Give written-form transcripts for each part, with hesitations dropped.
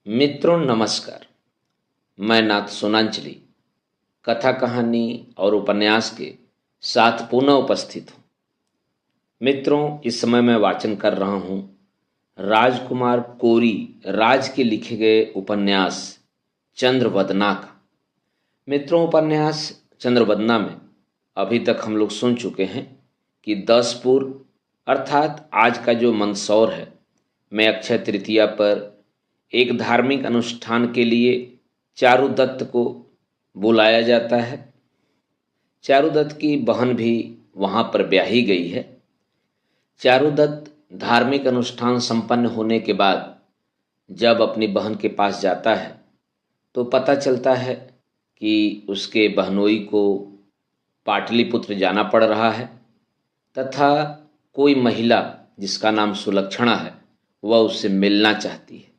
मित्रों नमस्कार। मैं नाथ सोनांचली कथा कहानी और उपन्यास के साथ पुनः उपस्थित हूँ। मित्रों, इस समय मैं वाचन कर रहा हूँ राजकुमार कोरी राज के लिखे गए उपन्यास चंद्रवदना का। मित्रों, उपन्यास चंद्रवदना में अभी तक हम लोग सुन चुके हैं कि 10 पूर्व अर्थात आज का जो मंदसौर है में अक्षय तृतीया पर एक धार्मिक अनुष्ठान के लिए चारुदत्त को बुलाया जाता है। चारुदत्त की बहन भी वहाँ पर ब्याही गई है। चारुदत्त धार्मिक अनुष्ठान संपन्न होने के बाद जब अपनी बहन के पास जाता है तो पता चलता है कि उसके बहनोई को पाटलिपुत्र जाना पड़ रहा है तथा कोई महिला जिसका नाम सुलक्षणा है वह उससे मिलना चाहती है।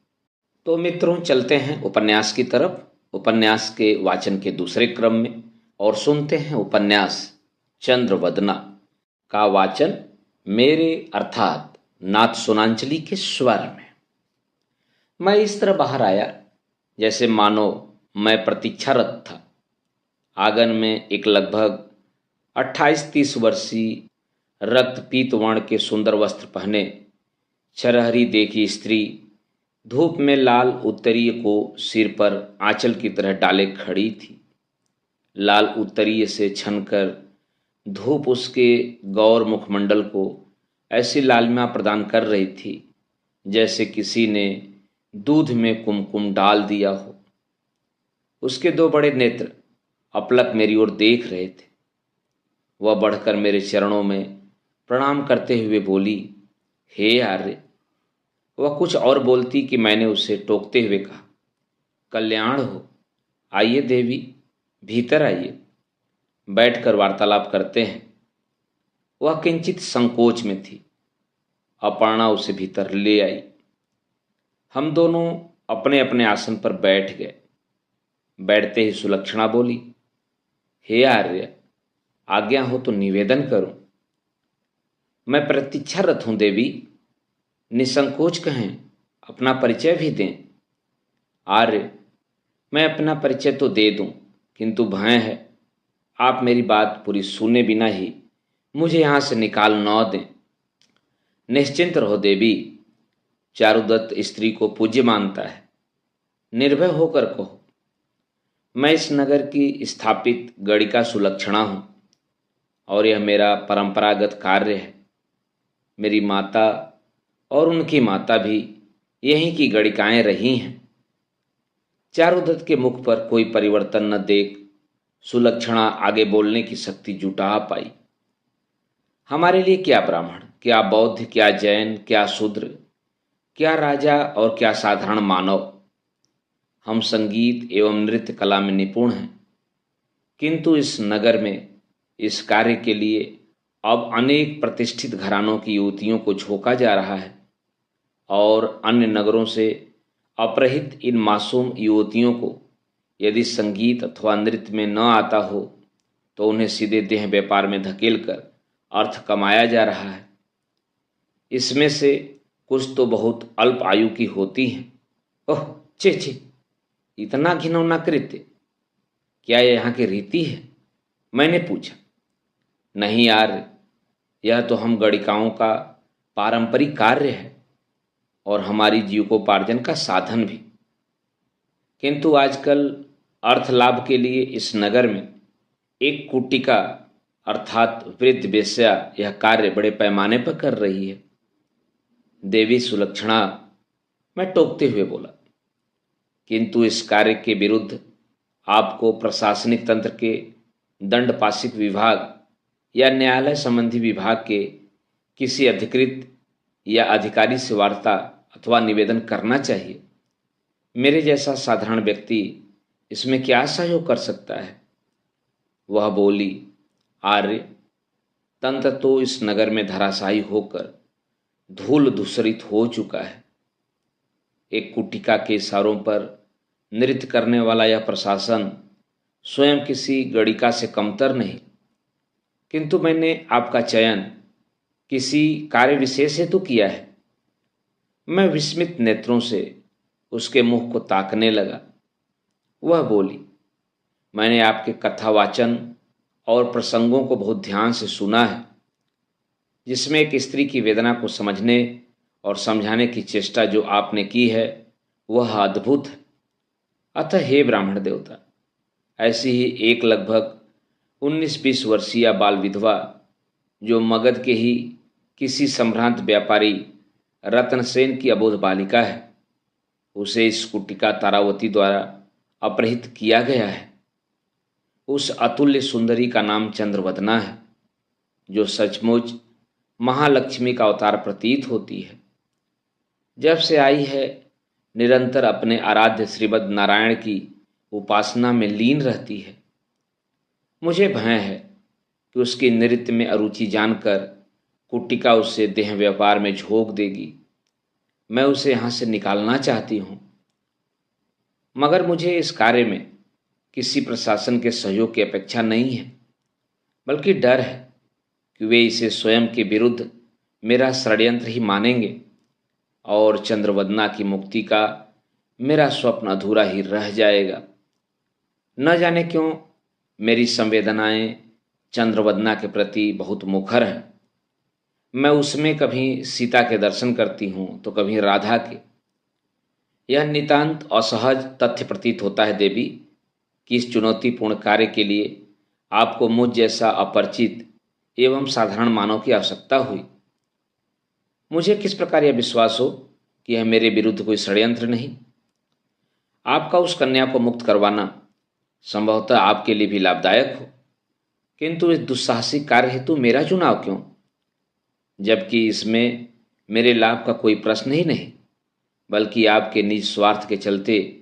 तो मित्रों, चलते हैं उपन्यास की तरफ, उपन्यास के वाचन के दूसरे क्रम में, और सुनते हैं उपन्यास चंद्रवदना का वाचन मेरे अर्थात नाथ सोनांचली के स्वर में। मैं इस तरह बाहर आया जैसे मानो मैं प्रतीक्षारत था। आंगन में एक लगभग 28-30 वर्षीय रक्त पीत वर्ण के सुंदर वस्त्र पहने छरहरी देखी स्त्री धूप में लाल उत्तरीय को सिर पर आंचल की तरह डाले खड़ी थी। लाल उत्तरीय से छनकर धूप उसके गौर मुखमंडल को ऐसी लालिमा प्रदान कर रही थी जैसे किसी ने दूध में कुमकुम डाल दिया हो। उसके 2 बड़े नेत्र अपलक मेरी ओर देख रहे थे। वह बढ़कर मेरे चरणों में प्रणाम करते हुए बोली, हे आर्य। वह कुछ और बोलती कि मैंने उसे टोकते हुए कहा, कल्याण हो, आइए देवी, भीतर आइए, बैठकर वार्तालाप करते हैं। वह किंचित संकोच में थी। अपर्णा उसे भीतर ले आई। हम दोनों अपने अपने आसन पर बैठ गए। बैठते ही सुलक्षणा बोली, हे आर्य, आज्ञा हो तो निवेदन करूं। मैं प्रतीक्षारत हूं देवी, निसंकोच कहें, अपना परिचय भी दें। आर्य, मैं अपना परिचय तो दे दूं, किंतु भय है आप मेरी बात पूरी सुने बिना ही मुझे यहाँ से निकाल न दें। निश्चिंत रहो देवी, चारुदत्त स्त्री को पूज्य मानता है। निर्भय होकर कहो, मैं इस नगर की स्थापित गणिका सुलक्षणा हूँ और यह मेरा परंपरागत कार्य है। मेरी माता और उनकी माता भी यहीं की गणिकाएं रही हैं। चारुदत्त के मुख पर कोई परिवर्तन न देख सुलक्षणा आगे बोलने की शक्ति जुटा पाई। हमारे लिए क्या ब्राह्मण, क्या बौद्ध, क्या जैन, क्या शूद्र, क्या राजा और क्या साधारण मानव, हम संगीत एवं नृत्य कला में निपुण हैं। किंतु इस नगर में इस कार्य के लिए अब अनेक प्रतिष्ठित घरानों की युवतियों को झोंका जा रहा है और अन्य नगरों से अपहृत इन मासूम युवतियों को यदि संगीत अथवा नृत्य में न आता हो तो उन्हें सीधे देह व्यापार में धकेलकर अर्थ कमाया जा रहा है। इसमें से कुछ तो बहुत अल्प आयु की होती हैं। ओह चे चे, इतना घिनौना कृत्य, क्या यह यहाँ की रीति है? मैंने पूछा। नहीं यार, यह तो हम गणिकाओं का पारंपरिक कार्य है और हमारी जीविकोपार्जन का साधन भी। किंतु आजकल अर्थ लाभ के लिए इस नगर में एक कुटिका अर्थात वृद्ध वेश्या यह कार्य बड़े पैमाने पर कर रही है। देवी सुलक्षणा, मैं टोकते हुए बोला, किंतु इस कार्य के विरुद्ध आपको प्रशासनिक तंत्र के दंडपाशिक विभाग या न्यायालय संबंधी विभाग के किसी अधिकृत या अधिकारी से वार्ता अथवा निवेदन करना चाहिए। मेरे जैसा साधारण व्यक्ति इसमें क्या सहयोग कर सकता है? वह बोली, आर्य, तंत्र तो इस नगर में धराशायी होकर धूल धूसरित हो चुका है। एक कुटिका के इशारों पर नृत्य करने वाला यह प्रशासन स्वयं किसी गणिका से कमतर नहीं। किंतु मैंने आपका चयन किसी कार्य विशेष हेतु किया है। मैं विस्मित नेत्रों से उसके मुख को ताकने लगा। वह बोली, मैंने आपके कथावाचन और प्रसंगों को बहुत ध्यान से सुना है, जिसमें एक स्त्री की वेदना को समझने और समझाने की चेष्टा जो आपने की है वह अद्भुत है। अतः हे ब्राह्मण देवता, ऐसी ही एक लगभग 19-20 वर्षीय बाल विधवा जो मगध के ही किसी संभ्रांत व्यापारी रत्नसेन की अबोध बालिका है, उसे इस कुटिका तारावती द्वारा अपहृत किया गया है। उस अतुल्य सुंदरी का नाम चंद्रवदना है, जो सचमुच महालक्ष्मी का अवतार प्रतीत होती है। जब से आई है निरंतर अपने आराध्य श्रीमद नारायण की उपासना में लीन रहती है। मुझे भय है कि उसकी नृत्य में अरुचि जानकर कुटिका उससे देह व्यापार में झोंक देगी। मैं उसे यहाँ से निकालना चाहती हूँ, मगर मुझे इस कार्य में किसी प्रशासन के सहयोग की अपेक्षा नहीं है, बल्कि डर है कि वे इसे स्वयं के विरुद्ध मेरा षड्यंत्र ही मानेंगे और चंद्रवदना की मुक्ति का मेरा स्वप्न अधूरा ही रह जाएगा। न जाने क्यों मेरी संवेदनाएं चंद्रवदना के प्रति बहुत मुखर हैं। मैं उसमें कभी सीता के दर्शन करती हूँ तो कभी राधा के। यह नितांत असहज तथ्य प्रतीत होता है देवी कि इस चुनौतीपूर्ण कार्य के लिए आपको मुझ जैसा अपरिचित एवं साधारण मानव की आवश्यकता हुई। मुझे किस प्रकार यह विश्वास हो कि यह मेरे विरुद्ध कोई षड्यंत्र नहीं। आपका उस कन्या को मुक्त करवाना संभवतः आपके लिए भी लाभदायक हो, किंतु इस दुस्साहसिक कार्य हेतु मेरा चुनाव क्यों, जबकि इसमें मेरे लाभ का कोई प्रश्न ही नहीं, बल्कि आपके निज स्वार्थ के चलते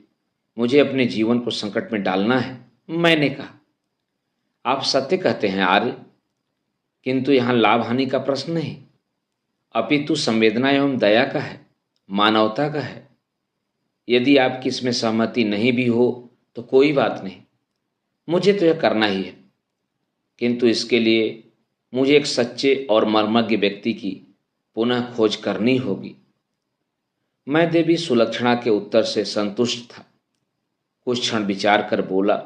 मुझे अपने जीवन को संकट में डालना है। मैंने कहा, आप सत्य कहते हैं आर्य, किंतु यहाँ लाभ हानि का प्रश्न नहीं, अपितु संवेदना एवं दया का है, मानवता का है। यदि आपकी इसमें सहमति नहीं भी हो तो कोई बात नहीं, मुझे तो यह करना ही है, किंतु इसके लिए मुझे एक सच्चे और मर्मज्ञ व्यक्ति की पुनः खोज करनी होगी। मैं देवी सुलक्षणा के उत्तर से संतुष्ट था। कुछ क्षण विचार कर बोला,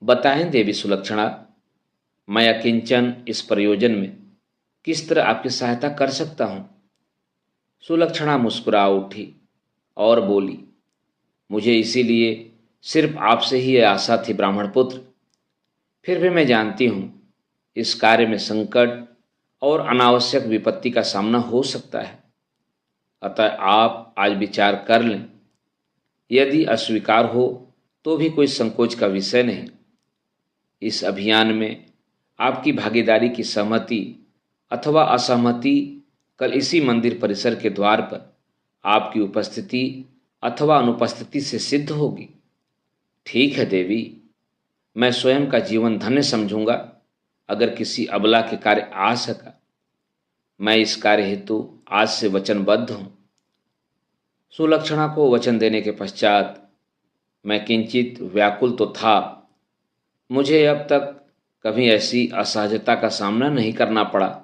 बताएं देवी सुलक्षणा, मैं अकिंचन इस प्रयोजन में किस तरह आपकी सहायता कर सकता हूँ। सुलक्षणा मुस्कुरा उठी और बोली, मुझे इसीलिए सिर्फ आपसे ही यह आशा थी ब्राह्मण पुत्र, फिर भी मैं जानती हूँ इस कार्य में संकट और अनावश्यक विपत्ति का सामना हो सकता है। अतः आप आज विचार कर लें, यदि अस्वीकार हो तो भी कोई संकोच का विषय नहीं। इस अभियान में आपकी भागीदारी की सहमति अथवा असहमति कल इसी मंदिर परिसर के द्वार पर आपकी उपस्थिति अथवा अनुपस्थिति से सिद्ध होगी। ठीक है देवी, मैं स्वयं का जीवन धन्य समझूंगा अगर किसी अबला के कार्य आ सका। मैं इस कार्य हेतु आज से वचनबद्ध हूँ। सुलक्षणा को वचन देने के पश्चात मैं किंचित व्याकुल तो था। मुझे अब तक कभी ऐसी असहजता का सामना नहीं करना पड़ा,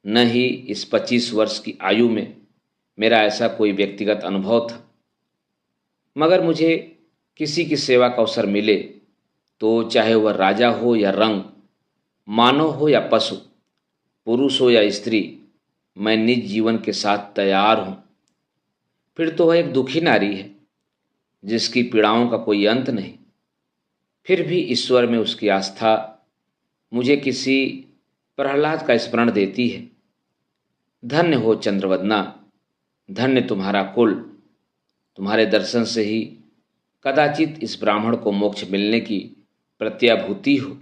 न ही इस 25 वर्ष की आयु में मेरा ऐसा कोई व्यक्तिगत अनुभव था। मगर मुझे किसी की सेवा का अवसर मिले तो चाहे वह राजा हो या रंग, मानव हो या पशु, पुरुष हो या स्त्री, मैं निज जीवन के साथ तैयार हूँ। फिर तो वह एक दुखी नारी है जिसकी पीड़ाओं का कोई अंत नहीं, फिर भी ईश्वर में उसकी आस्था मुझे किसी प्रहलाद का स्मरण देती है। धन्य हो चंद्रवदना, धन्य तुम्हारा कुल, तुम्हारे दर्शन से ही कदाचित इस ब्राह्मण को मोक्ष मिलने की प्रत्याभूति हो।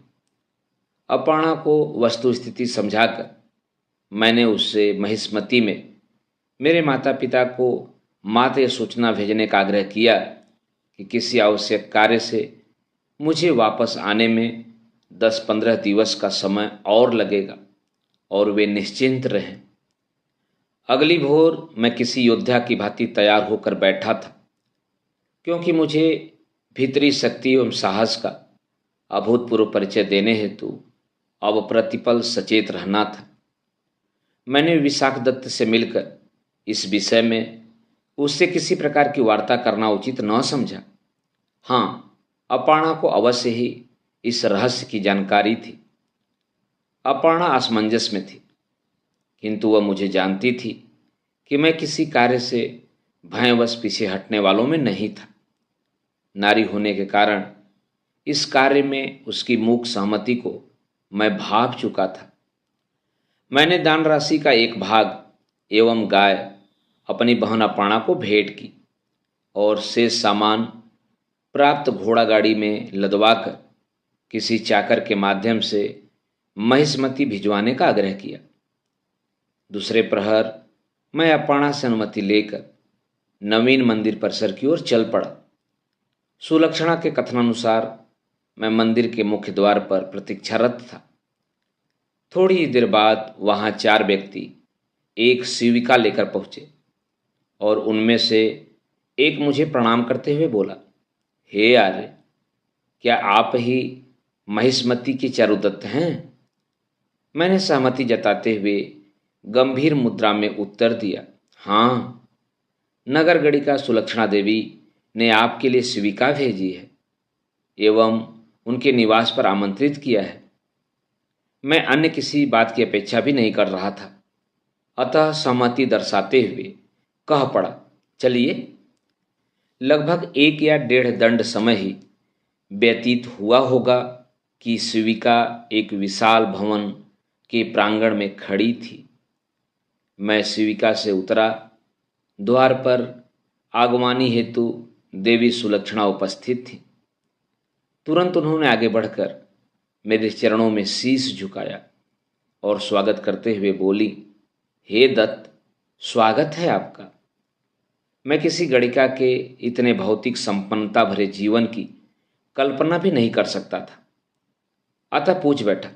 अपर्णा को वस्तु स्थिति समझाकर मैंने उससे महिष्मती में मेरे माता पिता को मात्र यह सूचना भेजने का आग्रह किया कि किसी आवश्यक कार्य से मुझे वापस आने में 10-15 दिवस का समय और लगेगा और वे निश्चिंत रहें। अगली भोर मैं किसी योद्धा की भांति तैयार होकर बैठा था, क्योंकि मुझे भीतरी शक्ति एवं साहस का अभूतपूर्व परिचय देने हेतु अब प्रतिपल सचेत रहना था। मैंने विशाखदत्त से मिलकर इस विषय में उससे किसी प्रकार की वार्ता करना उचित न समझा। हाँ, अपर्णा को अवश्य ही इस रहस्य की जानकारी थी। अपर्णा असमंजस में थी, किंतु वह मुझे जानती थी कि मैं किसी कार्य से भयवश पीछे हटने वालों में नहीं था। नारी होने के कारण इस कार्य में उसकी मूक सहमति को मैं भाप चुका था। मैंने दान राशि का एक भाग एवं गाय अपनी बहन अपर्णा को भेंट की और शेष सामान प्राप्त घोड़ा गाड़ी में लदवाकर किसी चाकर के माध्यम से महिष्मती भिजवाने का आग्रह किया। दूसरे प्रहर मैं अपर्णा से अनुमति लेकर नवीन मंदिर परिसर की ओर चल पड़ा। सुलक्षणा के कथनानुसार मैं मंदिर के मुख्य द्वार पर प्रतीक्षारत था। थोड़ी ही देर बाद वहां 4 व्यक्ति एक शिविका लेकर पहुंचे और उनमें से एक मुझे प्रणाम करते हुए बोला, हे आर्य, क्या आप ही महिष्मती के चारुदत्त हैं? मैंने सहमति जताते हुए गंभीर मुद्रा में उत्तर दिया, हाँ, नगरगढ़िका सुलक्षणा देवी ने आपके लिए शिविका भेजी है एवं उनके निवास पर आमंत्रित किया है। मैं अन्य किसी बात की अपेक्षा भी नहीं कर रहा था, अतः सहमति दर्शाते हुए कह पड़ा, चलिए। लगभग 1 या 1.5 दंड समय ही व्यतीत हुआ होगा कि शिविका एक विशाल भवन के प्रांगण में खड़ी थी। मैं शिविका से उतरा। द्वार पर आगवानी हेतु देवी सुलक्षणा उपस्थित थी। तुरंत उन्होंने आगे बढ़कर मेरे चरणों में शीश झुकाया और स्वागत करते हुए बोली, हे दत्त, स्वागत है आपका। मैं किसी गणिका के इतने भौतिक संपन्नता भरे जीवन की कल्पना भी नहीं कर सकता था, अतः पूछ बैठा,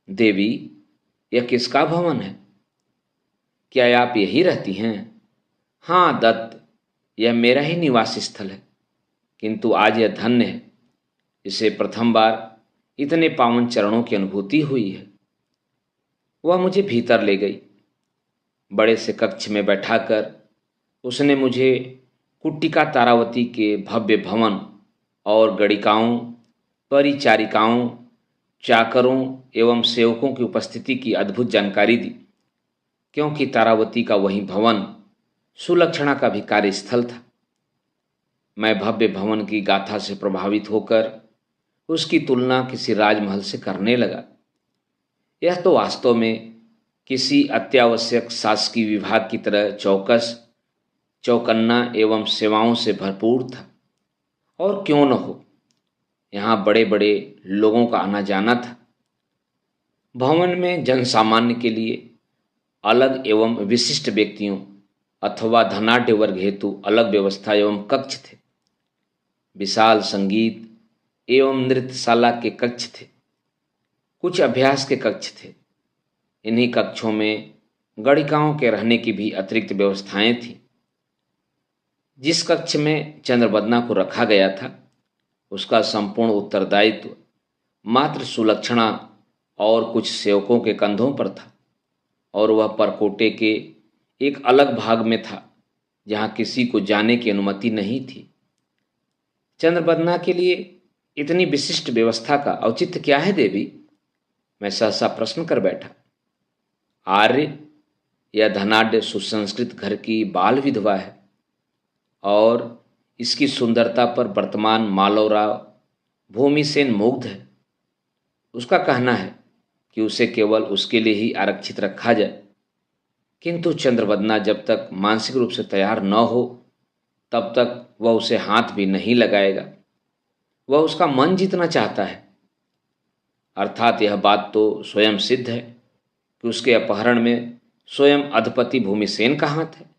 देवी, यह किसका भवन है? क्या आप यही रहती हैं? हाँ दत्त, यह मेरा ही निवास स्थल है, किंतु आज यह धन्य है, इसे प्रथम बार इतने पावन चरणों की अनुभूति हुई है। वह मुझे भीतर ले गई। बड़े से कक्ष में बैठाकर उसने मुझे कुट्टिका तारावती के भव्य भवन और गणिकाओं, परिचारिकाओं, चाकरों एवं सेवकों की उपस्थिति की अद्भुत जानकारी दी, क्योंकि तारावती का वही भवन सुलक्षणा का भी कार्यस्थल था। मैं भव्य भवन की गाथा से प्रभावित होकर उसकी तुलना किसी राजमहल से करने लगा। यह तो वास्तव में किसी अत्यावश्यक शासकीय विभाग की तरह चौकस, चौकन्ना एवं सेवाओं से भरपूर था। और क्यों न हो, यहाँ बड़े बड़े लोगों का आना जाना था। भवन में जनसामान्य के लिए अलग एवं विशिष्ट व्यक्तियों अथवा धनाढ्य वर्ग हेतु अलग व्यवस्था एवं कक्ष थे। विशाल संगीत एवं नृत्यशाला के कक्ष थे। कुछ अभ्यास के कक्ष थे। इन्हीं कक्षों में गणिकाओं के रहने की भी अतिरिक्त व्यवस्थाएं थीं। जिस कक्ष में चंद्रवदना को रखा गया था, उसका संपूर्ण उत्तरदायित्व मात्र सुलक्षणा और कुछ सेवकों के कंधों पर था, और वह परकोटे के एक अलग भाग में था जहां किसी को जाने की अनुमति नहीं थी। चंद्रवदना के लिए इतनी विशिष्ट व्यवस्था का औचित्य क्या है देवी? मैं सहसा प्रश्न कर बैठा। आर्य, यह धनाढ्य सुसंस्कृत घर की बाल विधवा है और इसकी सुंदरता पर वर्तमान मालवराव भूमिसेन मुग्ध है। उसका कहना है कि उसे केवल उसके लिए ही आरक्षित रखा जाए, किंतु चंद्रवदना जब तक मानसिक रूप से तैयार न हो तब तक वह उसे हाथ भी नहीं लगाएगा। वह उसका मन जीतना चाहता है। अर्थात यह बात तो स्वयं सिद्ध है कि उसके अपहरण में स्वयं अधपति भूमिसेन का हाथ है।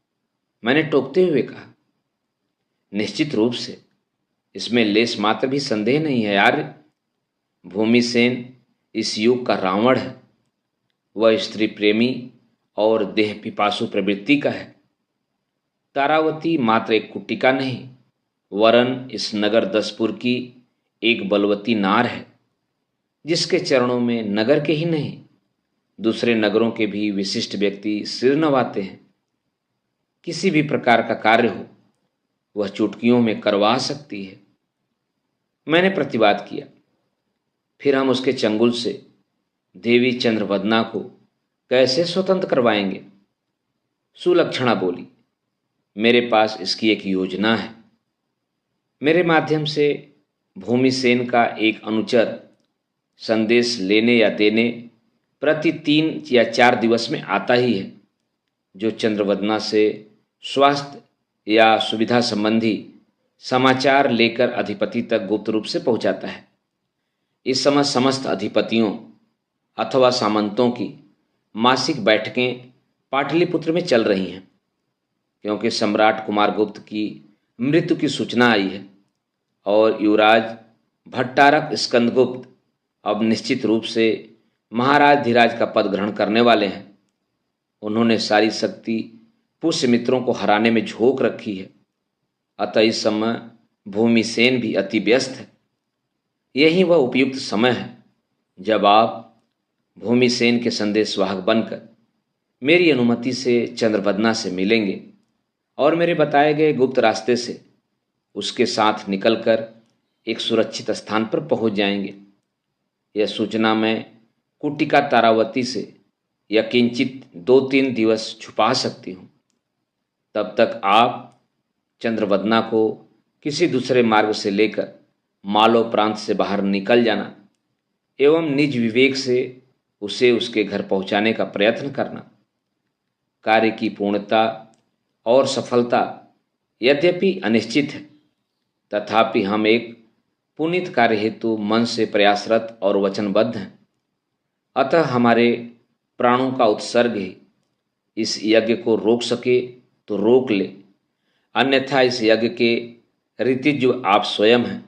मैंने टोकते हुए कहा, निश्चित रूप से, इसमें लेश मात्र भी संदेह नहीं है यार। भूमिसेन इस युग का रावण है। वह स्त्री प्रेमी और देह पिपासु प्रवृत्ति का है। तारावती मात्र एक कुट्टिका नहीं, वरन इस नगर दसपुर की एक बलवती नार है, जिसके चरणों में नगर के ही नहीं दूसरे नगरों के भी विशिष्ट व्यक्ति सिर नवाते हैं। किसी भी प्रकार का कार्य हो वह चुटकियों में करवा सकती है। मैंने प्रतिवाद किया। फिर हम उसके चंगुल से देवी चंद्रवदना को कैसे स्वतंत्र करवाएंगे? सुलक्षणा बोली, मेरे पास इसकी एक योजना है। मेरे माध्यम से भूमिसेन का एक अनुचर संदेश लेने या देने प्रति 3 या 4 दिवस में आता ही है, जो चंद्रवदना से स्वास्थ्य या सुविधा संबंधी समाचार लेकर अधिपति तक गुप्त रूप से पहुंचाता है। इस समय समस्त अधिपतियों अथवा सामंतों की मासिक बैठकें पाटलिपुत्र में चल रही हैं, क्योंकि सम्राट कुमारगुप्त की मृत्यु की सूचना आई है और युवराज भट्टारक स्कंदगुप्त अब निश्चित रूप से महाराज धीराज का पद ग्रहण करने वाले हैं। उन्होंने सारी शक्ति पुष्यमित्रों को हराने में झोंक रखी है। अतः इस समय भूमिसेन भी अति व्यस्त है। यही वह उपयुक्त समय है जब आप भूमिसेन के संदेशवाहक बनकर मेरी अनुमति से चंद्रवदना से मिलेंगे और मेरे बताए गए गुप्त रास्ते से उसके साथ निकलकर एक सुरक्षित स्थान पर पहुंच जाएंगे। यह सूचना मैं कुटिका तारावती से या किंचित 2-3 दिवस छुपा सकती हूँ। तब तक आप चंद्रवदना को किसी दूसरे मार्ग से लेकर मालव प्रांत से बाहर निकल जाना एवं निज विवेक से उसे उसके घर पहुंचाने का प्रयत्न करना। कार्य की पूर्णता और सफलता यद्यपि अनिश्चित है, तथापि हम एक पुनीत कार्य हेतु मन से प्रयासरत और वचनबद्ध हैं। अतः हमारे प्राणों का उत्सर्ग ही इस यज्ञ को रोक सके तो रोक ले, अन्यथा इस यज्ञ के ऋतिज आप स्वयं हैं।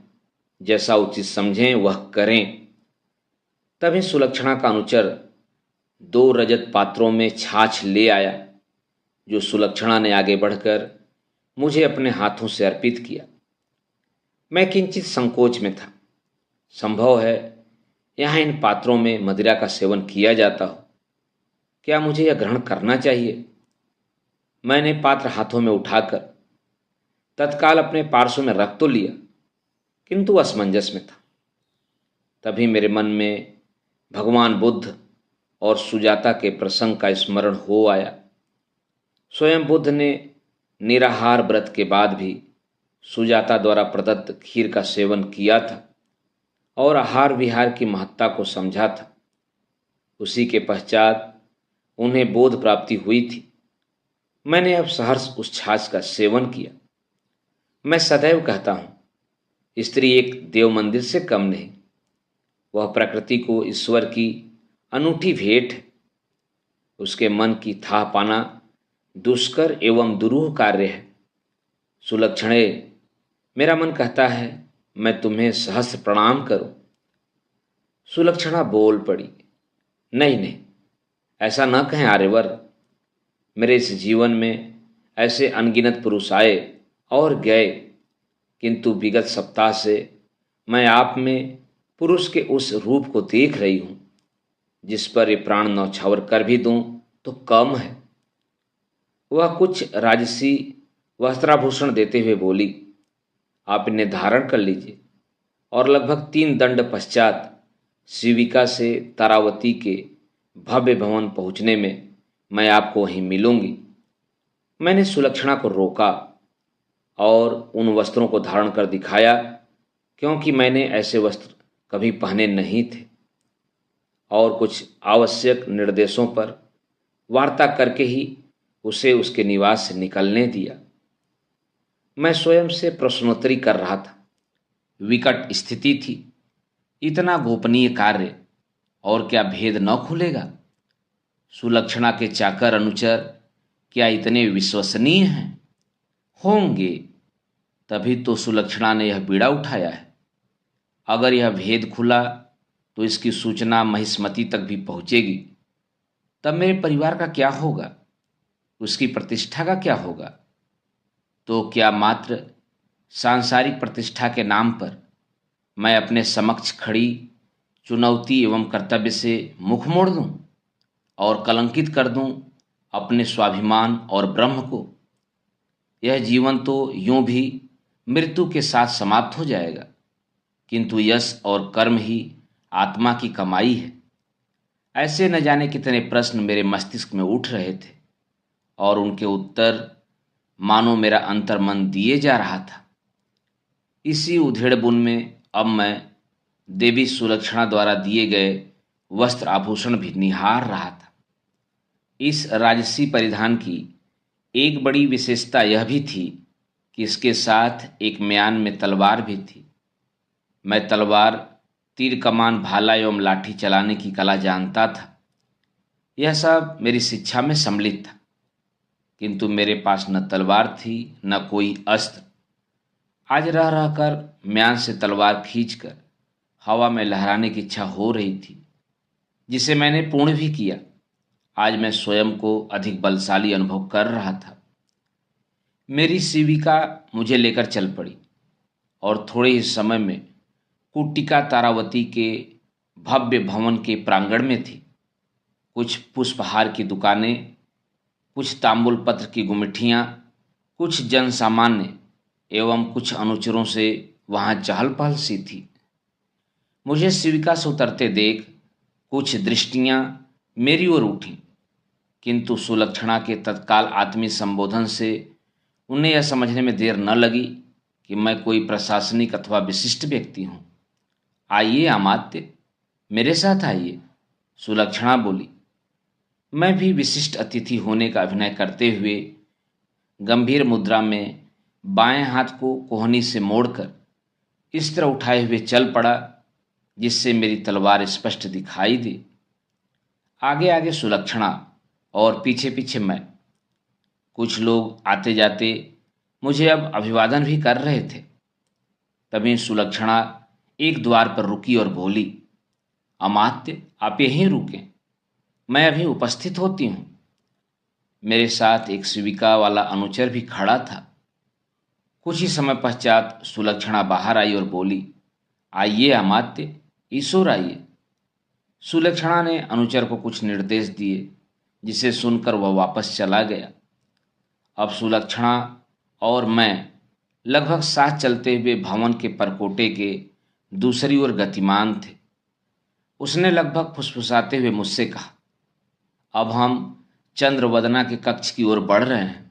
जैसा उचित समझें वह करें। तभी सुलक्षणा का अनुचर 2 रजत पात्रों में छाछ ले आया, जो सुलक्षणा ने आगे बढ़कर मुझे अपने हाथों से अर्पित किया। मैं किंचित संकोच में था। संभव है यहाँ इन पात्रों में मदिरा का सेवन किया जाता हो। क्या मुझे यह ग्रहण करना चाहिए? मैंने पात्र हाथों में उठाकर तत्काल अपने पार्श्व में रख तो लिया, किंतु असमंजस में था। तभी मेरे मन में भगवान बुद्ध और सुजाता के प्रसंग का स्मरण हो आया। स्वयं बुद्ध ने निराहार व्रत के बाद भी सुजाता द्वारा प्रदत्त खीर का सेवन किया था और आहार विहार की महत्ता को समझा था। उसी के पश्चात उन्हें बोध प्राप्ति हुई थी। मैंने अब सहर्ष उस छाछ का सेवन किया। मैं सदैव कहता हूँ, स्त्री एक देव मंदिर से कम नहीं। वह प्रकृति को ईश्वर की अनूठी भेंट है। उसके मन की थाह पाना दुष्कर एवं दुरूह कार्य है। सुलक्षणे, मेरा मन कहता है मैं तुम्हें सहस्र प्रणाम करूं। सुलक्षणा बोल पड़ी, नहीं नहीं, ऐसा न कहें आर्यवर। मेरे इस जीवन में ऐसे अनगिनत पुरुष आए और गए, किंतु विगत सप्ताह से मैं आप में पुरुष के उस रूप को देख रही हूं जिस पर ये प्राण न्यौछावर कर भी दूं तो कम है। वह कुछ राजसी वस्त्राभूषण देते हुए बोली, आप इन्हें धारण कर लीजिए और लगभग 3 दंड पश्चात शिविका से तारावती के भव्य भवन पहुंचने में मैं आपको वहीं मिलूंगी। मैंने सुलक्षणा को रोका और उन वस्त्रों को धारण कर दिखाया, क्योंकि मैंने ऐसे वस्त्र कभी पहने नहीं थे, और कुछ आवश्यक निर्देशों पर वार्ता करके ही उसे उसके निवास से निकलने दिया। मैं स्वयं से प्रश्नोत्तरी कर रहा था। विकट स्थिति थी। इतना गोपनीय कार्य, और क्या भेद न खुलेगा? सुलक्षणा के चाकर अनुचर क्या इतने विश्वसनीय हैं? होंगे, तभी तो सुलक्षणा ने यह बीड़ा उठाया है। अगर यह भेद खुला तो इसकी सूचना महिष्मती तक भी पहुंचेगी। तब मेरे परिवार का क्या होगा? उसकी प्रतिष्ठा का क्या होगा? तो क्या मात्र सांसारिक प्रतिष्ठा के नाम पर मैं अपने समक्ष खड़ी चुनौती एवं कर्तव्य से मुख मोड़ दूं और कलंकित कर दूं अपने स्वाभिमान और ब्रह्म को? यह जीवन तो यूं भी मृत्यु के साथ समाप्त हो जाएगा, किंतु यश और कर्म ही आत्मा की कमाई है। ऐसे न जाने कितने प्रश्न मेरे मस्तिष्क में उठ रहे थे और उनके उत्तर मानो मेरा अंतर्मन दिए जा रहा था। इसी उधेड़बुन में अब मैं देवी सुलक्षणा द्वारा दिए गए वस्त्र आभूषण भी निहार रहा था। इस राजसी परिधान की एक बड़ी विशेषता यह भी थी कि इसके साथ एक म्यान में तलवार भी थी। मैं तलवार, तीर कमान, भाला एवं लाठी चलाने की कला जानता था। यह सब मेरी शिक्षा में सम्मिलित था, किंतु मेरे पास न तलवार थी न कोई अस्त्र। आज रह रहकर म्यान से तलवार खींचकर हवा में लहराने की इच्छा हो रही थी, जिसे मैंने पूर्ण भी किया। आज मैं स्वयं को अधिक बलशाली अनुभव कर रहा था। मेरी सेविका मुझे लेकर चल पड़ी और थोड़े ही समय में कुटिका तारावती के भव्य भवन के प्रांगण में थी। कुछ पुष्पहार की दुकानें, कुछ तांबूल पत्र की गुमटियाँ, कुछ जन सामान्य एवं कुछ अनुचरों से वहाँ चहल पहल सी थी। मुझे सेविका से उतरते देख कुछ दृष्टियाँ मेरी ओर उठीं, किंतु सुलक्षणा के तत्काल आत्मीय संबोधन से उन्हें यह समझने में देर न लगी कि मैं कोई प्रशासनिक अथवा विशिष्ट व्यक्ति हूँ। आइए अमात्य, मेरे साथ आइए, सुलक्षणा बोली। मैं भी विशिष्ट अतिथि होने का अभिनय करते हुए गंभीर मुद्रा में बाएं हाथ को कोहनी से मोड़कर इस तरह उठाए हुए चल पड़ा जिससे मेरी तलवार स्पष्ट दिखाई दे। आगे आगे सुलक्षणा और पीछे पीछे मैं। कुछ लोग आते जाते मुझे अब अभिवादन भी कर रहे थे। तभी सुलक्षणा एक द्वार पर रुकी और बोली, अमात्य, आप यहीं रुकें, मैं अभी उपस्थित होती हूँ। मेरे साथ एक सेविका वाला अनुचर भी खड़ा था। कुछ ही समय पश्चात सुलक्षणा बाहर आई और बोली, आइए अमात्य, ईश्वर आइए। सुलक्षणा ने अनुचर को कुछ निर्देश दिए, जिसे सुनकर वह वापस चला गया। अब सुलक्षणा और मैं लगभग साथ चलते हुए भवन के परकोटे के दूसरी ओर गतिमान थे। उसने लगभग फुसफुसाते हुए मुझसे कहा, अब हम चंद्रवदना के कक्ष की ओर बढ़ रहे हैं।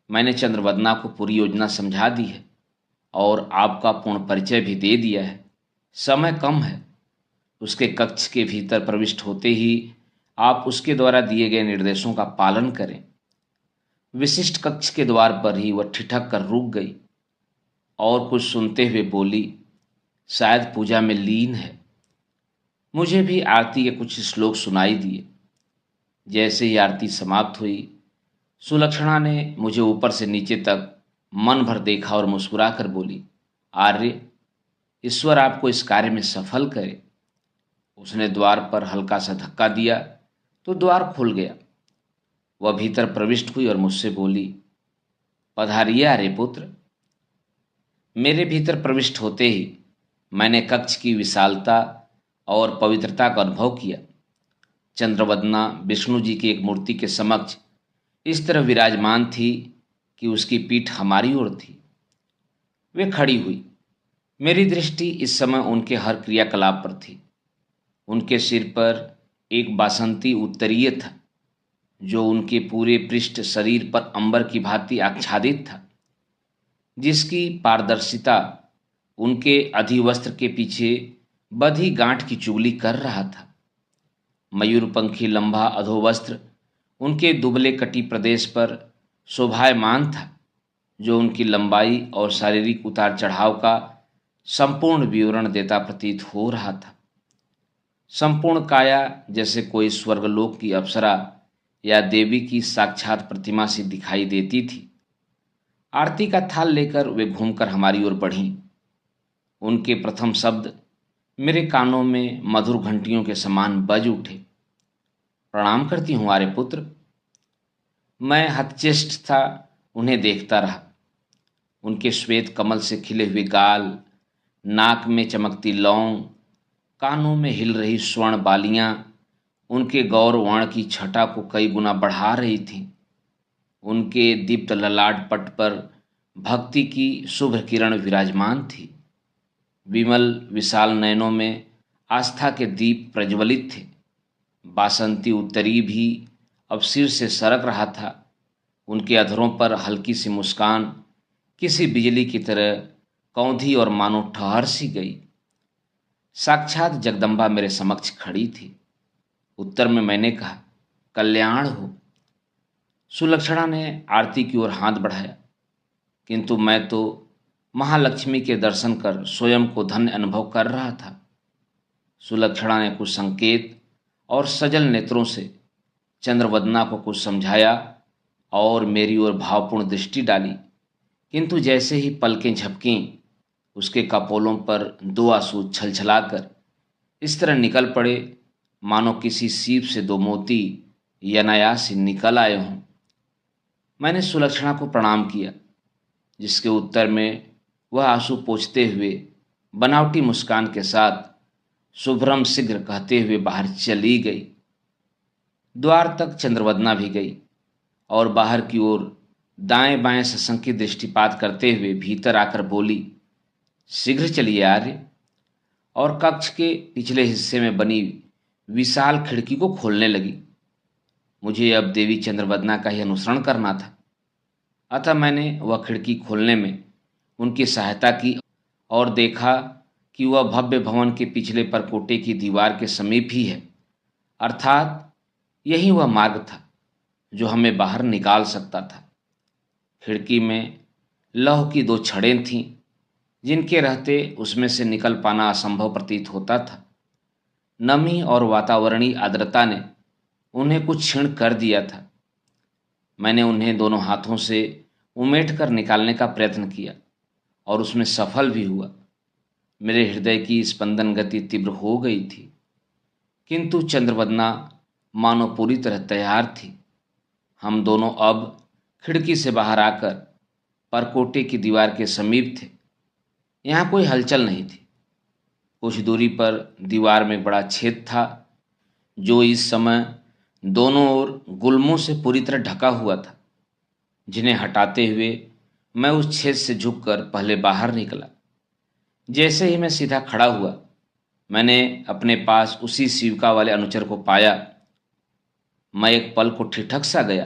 मैंने चंद्रवदना को पूरी योजना समझा दी है और आपका पूर्ण परिचय भी दे दिया है। समय कम है। उसके कक्ष के भीतर प्रविष्ट होते ही आप उसके द्वारा दिए गए निर्देशों का पालन करें। विशिष्ट कक्ष के द्वार पर ही वह ठिठक कर रुक गई और कुछ सुनते हुए बोली, शायद पूजा में लीन है। मुझे भी आरती के कुछ श्लोक सुनाई दिए। जैसे ही आरती समाप्त हुई, सुलक्षणा ने मुझे ऊपर से नीचे तक मन भर देखा और मुस्कुरा कर बोली, आर्य, ईश्वर आपको इस कार्य में सफल करे। उसने द्वार पर हल्का सा धक्का दिया तो द्वार खुल गया। वह भीतर प्रविष्ट हुई और मुझसे बोली, पधारिए आर्यपुत्र। मेरे भीतर प्रविष्ट होते ही मैंने कक्ष की विशालता और पवित्रता का अनुभव किया। चंद्रवदना विष्णु जी की एक मूर्ति के समक्ष इस तरह विराजमान थी कि उसकी पीठ हमारी ओर थी। वे खड़ी हुई। मेरी दृष्टि इस समय उनके हर क्रियाकलाप पर थी। उनके सिर पर एक बासंती उत्तरीय था, जो उनके पूरे पृष्ठ शरीर पर अंबर की भांति आच्छादित था, जिसकी पारदर्शिता उनके अधिवस्त्र के पीछे बधी गांठ की चुगली कर रहा था। मयूरपंखी लंबा अधोवस्त्र उनके दुबले कटी प्रदेश पर शोभायमान था, जो उनकी लंबाई और शारीरिक उतार चढ़ाव का संपूर्ण विवरण देता प्रतीत हो रहा था। संपूर्ण काया जैसे कोई स्वर्गलोक की अप्सरा या देवी की साक्षात प्रतिमा सी दिखाई देती थी। आरती का थाल लेकर वे घूमकर हमारी ओर बढ़ीं। उनके प्रथम शब्द मेरे कानों में मधुर घंटियों के समान बज उठे। प्रणाम करती हूँ आर्यपुत्र। मैं हतचेष्ट था उन्हें देखता रहा। उनके श्वेत कमल से खिले हुए गाल, नाक में चमकती लौंग, कानों में हिल रही स्वर्ण बालियां उनके गौर वर्ण की छटा को कई गुना बढ़ा रही थीं। उनके दीप्त ललाट पट पर भक्ति की शुभ किरण विराजमान थी। विमल विशाल नयनों में आस्था के दीप प्रज्वलित थे। बासंती उत्तरी भी अब सिर से सरक रहा था। उनके अधरों पर हल्की सी मुस्कान किसी बिजली की तरह कौंधी और मानो ठहर सी गई। साक्षात जगदम्बा मेरे समक्ष खड़ी थी। उत्तर में मैंने कहा, कल्याण हो। सुलक्षणा ने आरती की ओर हाथ बढ़ाया, किंतु मैं तो महालक्ष्मी के दर्शन कर स्वयं को धन्य अनुभव कर रहा था। सुलक्षणा ने कुछ संकेत और सजल नेत्रों से चंद्रवदना को कुछ समझाया और मेरी ओर भावपूर्ण दृष्टि डाली, किंतु जैसे ही पलकें झपकीं उसके कपोलों पर दो आंसू छलछलाकर इस तरह निकल पड़े मानो किसी सीप से दो मोती अनायास ही निकल आए हों। मैंने सुलक्षणा को प्रणाम किया, जिसके उत्तर में वह आंसू पोंछते हुए बनावटी मुस्कान के साथ शुभ्रम शीघ्र कहते हुए बाहर चली गई। द्वार तक चंद्रवदना भी गई और बाहर की ओर दाएं बाएं सशंकित दृष्टिपात करते हुए भीतर आकर बोली, शीघ्र चलिए आर्य। और कक्ष के पिछले हिस्से में बनी विशाल खिड़की को खोलने लगी। मुझे अब देवी चंद्रवदना का ही अनुसरण करना था, अतः मैंने वह खिड़की खोलने में उनकी सहायता की और देखा कि वह भव्य भवन के पिछले परकोटे की दीवार के समीप ही है, अर्थात यही वह मार्ग था जो हमें बाहर निकाल सकता था। खिड़की में लौह की दो छड़ें थीं, जिनके रहते उसमें से निकल पाना असंभव प्रतीत होता था। नमी और वातावरणीय आर्द्रता ने उन्हें कुछ क्षीण कर दिया था। मैंने उन्हें दोनों हाथों से उमेट कर निकालने का प्रयत्न किया और उसमें सफल भी हुआ। मेरे हृदय की स्पंदन गति तीव्र हो गई थी, किंतु चंद्रवदना मानो पूरी तरह तैयार थी। हम दोनों अब खिड़की से बाहर आकर परकोटे की दीवार के समीप थे। यहाँ कोई हलचल नहीं थी। कुछ दूरी पर दीवार में एक बड़ा छेद था, जो इस समय दोनों ओर गुल्मों से पूरी तरह ढका हुआ था, जिन्हें हटाते हुए मैं उस छेद से झुककर पहले बाहर निकला। जैसे ही मैं सीधा खड़ा हुआ, मैंने अपने पास उसी शिविका वाले अनुचर को पाया। मैं एक पल को ठिठक सा गया,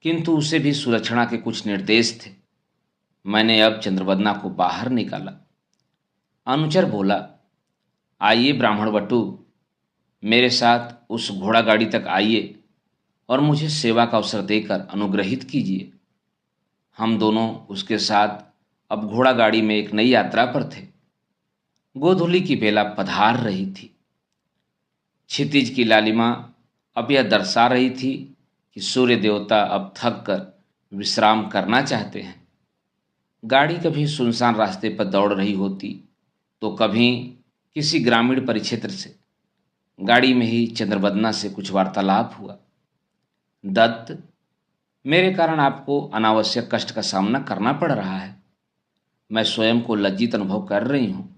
किंतु उसे भी सुलक्षणा के कुछ निर्देश थे। मैंने अब चंद्रवदना को बाहर निकाला। अनुचर बोला, आइए ब्राह्मण बटू, मेरे साथ उस घोड़ा गाड़ी तक आइए और मुझे सेवा का अवसर देकर अनुग्रहित कीजिए। हम दोनों उसके साथ अब घोड़ा गाड़ी में एक नई यात्रा पर थे। गोधूली की बेला पधार रही थी। क्षितिज की लालिमा अब यह दर्शा रही थी कि सूर्य देवता अब थक कर विश्राम करना चाहते हैं। गाड़ी कभी सुनसान रास्ते पर दौड़ रही होती तो कभी किसी ग्रामीण परिक्षेत्र से। गाड़ी में ही चंद्रवदना से कुछ वार्तालाप हुआ। दत्त, मेरे कारण आपको अनावश्यक कष्ट का सामना करना पड़ रहा है। मैं स्वयं को लज्जित अनुभव कर रही हूँ,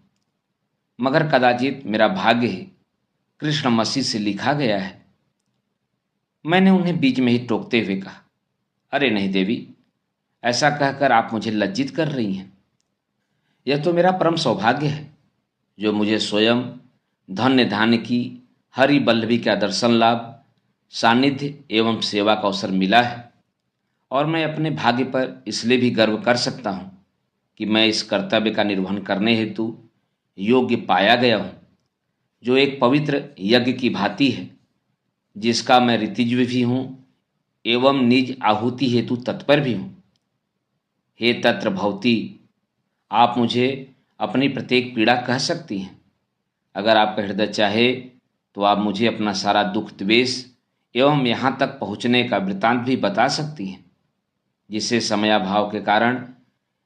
मगर कदाचित मेरा भाग्य ही कृष्ण मसीह से लिखा गया है। मैंने उन्हें बीच में ही टोकते हुए कहा, अरे नहीं देवी, ऐसा कहकर आप मुझे लज्जित कर रही हैं। यह तो मेरा परम सौभाग्य है जो मुझे स्वयं धन्य धान्य की हरि बल्लभी का दर्शन लाभ, सानिध्य एवं सेवा का अवसर मिला है। और मैं अपने भाग्य पर इसलिए भी गर्व कर सकता हूँ कि मैं इस कर्तव्य का निर्वहन करने हेतु योग्य पाया गया हूँ, जो एक पवित्र यज्ञ की भांति है, जिसका मैं ऋतिज्व भी हूँ एवं निज आहुति हेतु तत्पर भी हूँ। हे तत्र भवती, आप मुझे अपनी प्रत्येक पीड़ा कह सकती हैं। अगर आपका हृदय चाहे तो आप मुझे अपना सारा दुख द्वेष एवं यहाँ तक पहुँचने का वृत्तांत भी बता सकती हैं, जिसे समयाभाव के कारण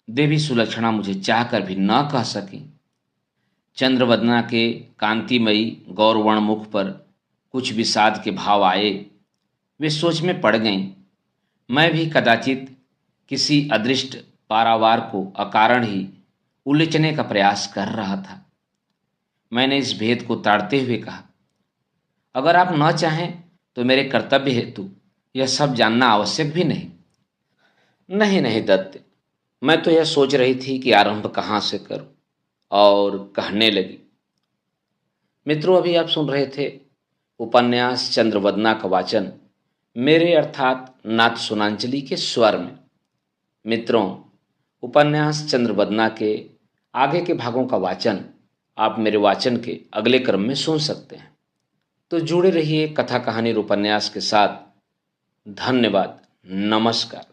देवी सुलक्षणा मुझे चाहकर भी न कह सकी। चंद्रवदना के कांतिमयी गौरवर्ण मुख पर कुछ विषाद के भाव आए। वे सोच में पड़ गईं। मैं भी कदाचित किसी अदृष्ट पारावार को अकारण ही उलझने का प्रयास कर रहा था। मैंने इस भेद को ताड़ते हुए कहा, अगर आप न चाहें तो मेरे कर्तव्य हेतु यह सब जानना आवश्यक भी नहीं। नहीं नहीं दत्त, मैं तो यह सोच रही थी कि आरंभ कहाँ से करूं, और कहने लगी। मित्रों, अभी आप सुन रहे थे उपन्यास चंद्रवदना का वाचन मेरे अर्थात नाथ सुनांजलि के स्वर में। मित्रों, उपन्यास चंद्रवदना के आगे के भागों का वाचन आप मेरे वाचन के अगले क्रम में सुन सकते हैं। तो जुड़े रहिए कथा कहानी और उपन्यास के साथ। धन्यवाद। नमस्कार।